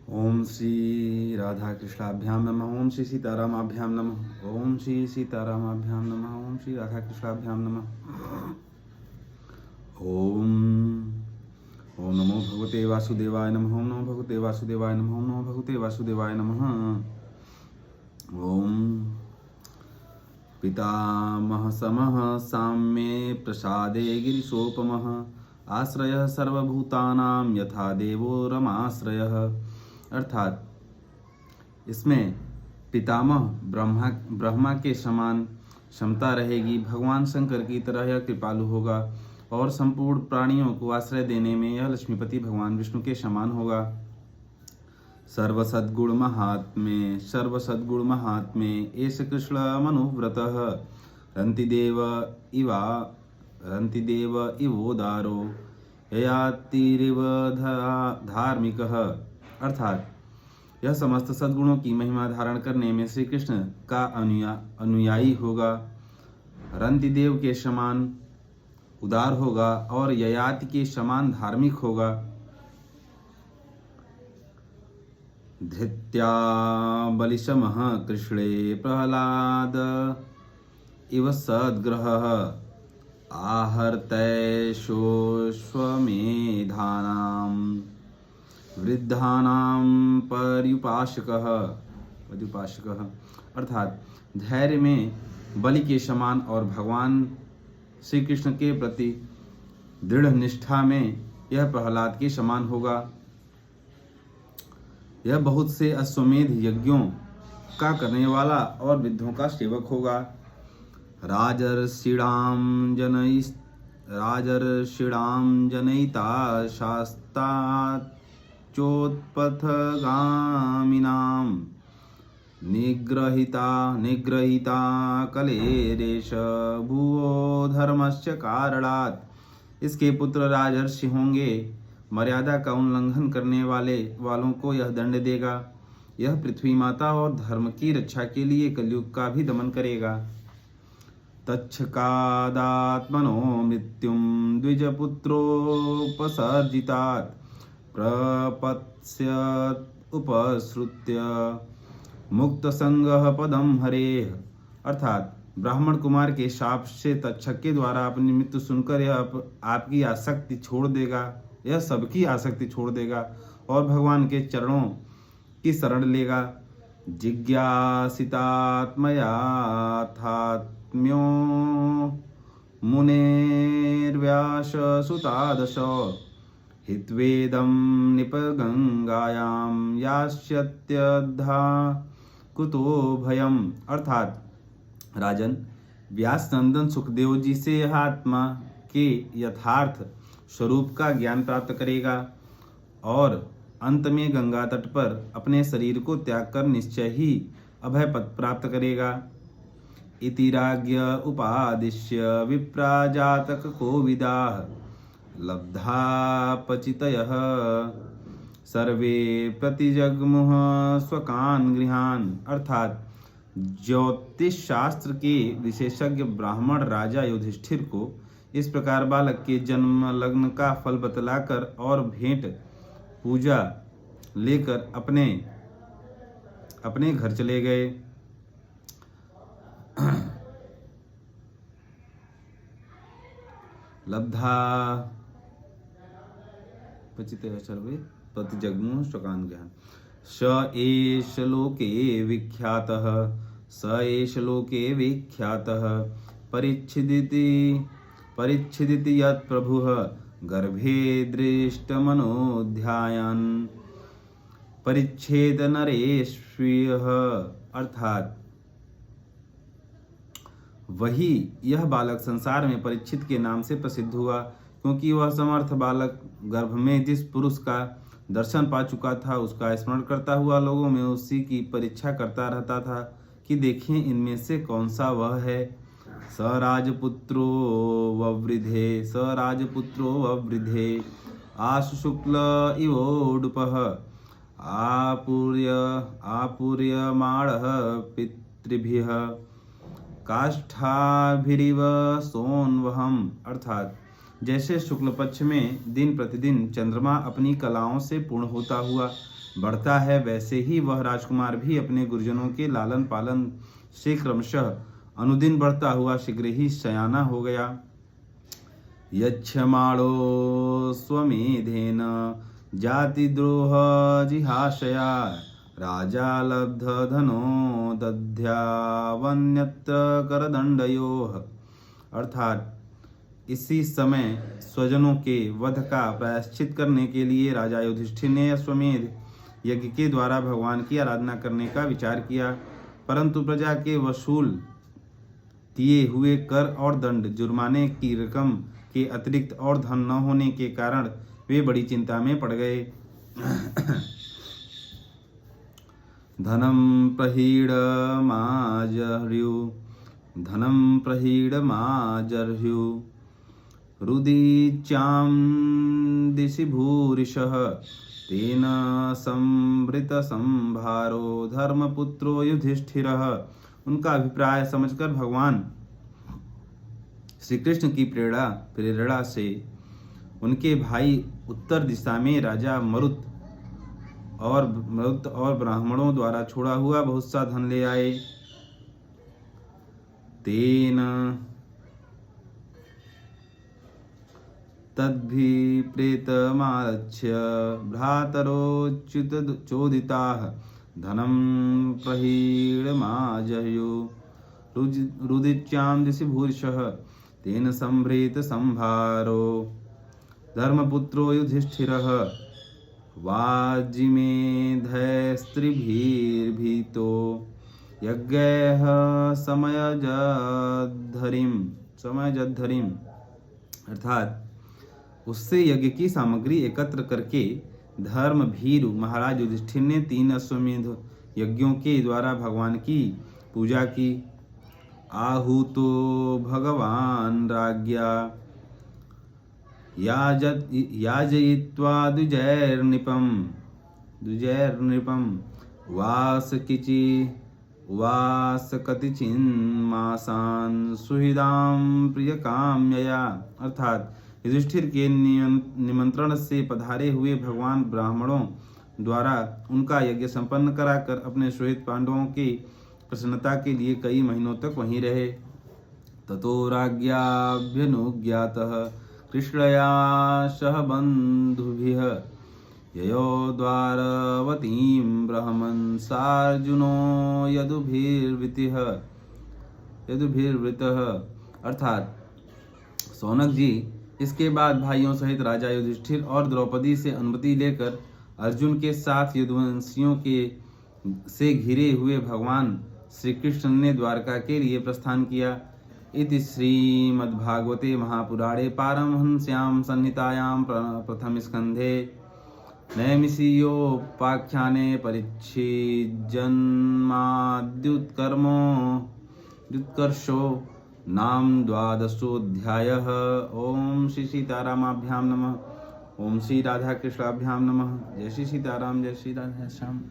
ओम श्री राधा कृष्णाभ्याम नमः। ओम श्री सीतारामाभ्याम नमः। ओम श्री सीतारामाभ्याम नमः। ओम श्री राधा कृष्णाभ्याम नमः। ओम ओम नमो भगवते वासुदेवाय नमः। ओम नमो भगवते वासुदेवाय नमः। ओम नमो भगवते वासुदेवाय नमः। ओम पितामह समः साम्ये प्रसादे गिरिशोपमः आश्रयः सर्वभूतानां यथा देवो रमाश्रयः। अर्थात इसमें पितामह ब्रह्मा के समान क्षमता रहेगी। भगवान शंकर की तरह यह कृपालु होगा और संपूर्ण प्राणियों को आश्रय देने में यह लक्ष्मीपति भगवान विष्णु के समान होगा। सर्वसद्गुण महात्मे एष कृष्ण मनुव्रतः रन्तिदेव इवोदारो ययातिरिव धार्मिकः। अर्थात यह समस्त सद्गुणों की महिमा धारण करने में श्री कृष्ण का अनुयायी होगा, रंतिदेव के समान उदार होगा और ययाति के समान धार्मिक होगा। धृत्या बलिशमः कृष्णे प्रहलाद इव सद्ग्रहः आहर्तैषोश्वमेधानां वृद्धानां पर्युपासकः। अर्थात धैर्य में बलि के समान और भगवान श्री कृष्ण के प्रति दृढ़ निष्ठा में यह प्रहलाद के समान होगा। यह बहुत से अश्वमेध यज्ञों का करने वाला और वृद्धों का सेवक होगा। राजर्षिणां जनयिता शास्ता चोत्पथगामिनां निग्रहिता कलेरेश भुवो धर्मस्य कारणात्। इसके पुत्र राजर्षि होंगे। मर्यादा का उल्लंघन करने वालों को यह दंड देगा। यह पृथ्वी माता और धर्म की रक्षा के लिए कलयुग का भी दमन करेगा। तच्छकादात्मनो मृत्युं द्विजपुत्रोपसर्जितात् प्रपत्स्यत् उपसृत्य मुक्तसंगः पदम हरेः। अर्थात ब्राह्मण कुमार के शाप से तक्षक के द्वारा अपनी मृत्यु सुनकर यह आपकी आसक्ति छोड़ देगा, यह सबकी आसक्ति छोड़ देगा और भगवान के चरणों की शरण लेगा। जिज्ञासितात्मयाथात्म्यो मुनेर्व्यास सुतादश हित्वेदं निपगंगायां यास्यत्यद्धा कुतो भयम्। अर्थात राजन, व्यास नंदन सुखदेव जी से यह आत्मा के यथार्थ स्वरूप का ज्ञान प्राप्त करेगा और अंत में गंगा तट पर अपने शरीर को त्याग कर निश्चय ही अभय पद प्राप्त करेगा। इति राज्ञ उपादिश्य विप्राजातक कोविदाः लब्धापचितयः सर्वे प्रतिजग्मुः स्वकान् गृहान्। अर्थात ज्योतिष शास्त्र के विशेषज्ञ ब्राह्मण राजा युधिष्ठिर को इस प्रकार बालक के जन्म लग्न का फल बतलाकर और भेंट पूजा लेकर अपने घर चले गए। लब्धा पचितयः सर्वे प्रतिजग्मुः स्वकान् गृहान्। स एष लोके विख्यातः परिच्छिदिति यत् प्रभुः गर्भे दृष्टमनोध्यायन् परिच्छेद नरेश्वियः। अर्थात वही यह बालक संसार में परीक्षित के नाम से प्रसिद्ध हुआ, क्योंकि वह समर्थ बालक गर्भ में जिस पुरुष का दर्शन पा चुका था उसका स्मरण करता हुआ लोगों में उसी की परीक्षा करता रहता था कि देखें इनमें से कौन सा वह है। स राजपुत्रो ववृधे आशु शुक्ल इवोडुपः आपूर्यमाणः पितृभिः काष्ठाभिरिव सोन्वहम्। अर्थात जैसे शुक्ल पक्ष में दिन प्रतिदिन चंद्रमा अपनी कलाओं से पूर्ण होता हुआ बढ़ता है, वैसे ही वह राजकुमार भी अपने गुरुजनों के लालन पालन से क्रमशः अनुदिन बढ़ता हुआ शीघ्र ही सयाना हो गया। यच्छमाणो स्वमेधेन जातिद्रोह जिहाशया राजा लब्ध धनो दध्यावन्यत्र करदंडयोः। अर्थात इसी समय स्वजनों के वध का प्रायश्चित करने के लिए राजा युधिष्ठिर ने अश्वमेध यज्ञ के द्वारा भगवान की आराधना करने का विचार किया, परंतु प्रजा के वसूल किए हुए कर और दंड जुर्माने की रकम के अतिरिक्त और धन न होने के कारण वे बड़ी चिंता में पड़ गए। धनं प्रहीडमाजर्ह्यु रुदीच्यां दिशि भूरिशः तेन संभृतसंभारो धर्मपुत्रो युधिष्ठिरः। उनका अभिप्राय समझकर भगवान श्री कृष्ण की प्रेरणा से उनके भाई उत्तर दिशा में राजा मरुत और ब्राह्मणों द्वारा छोड़ा हुआ बहुत सा धन ले आए। तेन तद्भिप्रेतमालक्ष्य भ्रातरोच्युत चोदिताः धनं प्रहीडमाजह्यु रुदिच्यां दिशि भूरिशः तेन संभृत संभारो धर्मपुत्रो युधिष्ठिरः। वाजिमेधैस्त्रिभिर्भीतो यज्ञैः समयजद्धरिम्। अर्थात उससे यज्ञ की सामग्री एकत्र करके धर्म भीरु महाराज युधिष्ठिर ने 3 अश्वमेध यज्ञों के द्वारा भगवान की पूजा की। आहूतो भगवान राज्ञा याजयित्वा द्विजैर्नृपं वास कतिचिन्मासान् सुहृदां प्रियकाम्यया। अर्थात युधिष्ठिर के निमंत्रण से पधारे हुए भगवान ब्राह्मणों द्वारा उनका यज्ञ संपन्न कराकर अपने सुहृद पांडवों की प्रसन्नता के लिए कई महीनों तक वहीं रहे। ततो राज्ञाभ्यनुज्ञातः कृष्णया सह बन्धुभिः ययो द्वारवतीं ब्रह्मन् सार्जुनो यदुभिर्वृतः। अर्थात सौनक जी इसके बाद भाइयों सहित राजा युधिष्ठिर और द्रौपदी से अनुमति लेकर अर्जुन के साथ यदुवंशियों के से घिरे हुए भगवान श्री कृष्ण ने द्वारका के लिए प्रस्थान किया। इति श्रीमद्भागवते महापुराणे पारमहंस्यां संहितायां प्रथम स्कंधे नैमिषीयोपाख्याने परिच्छिद्यन्माद्युत्कर्षो नाम 12वाध्यायः। ओम श्री सीतारामाभ्यां नमः। ओम श्री राधा कृष्णाभ्यां नमः। जय श्री सीताराम, जय श्री राधा श्याम।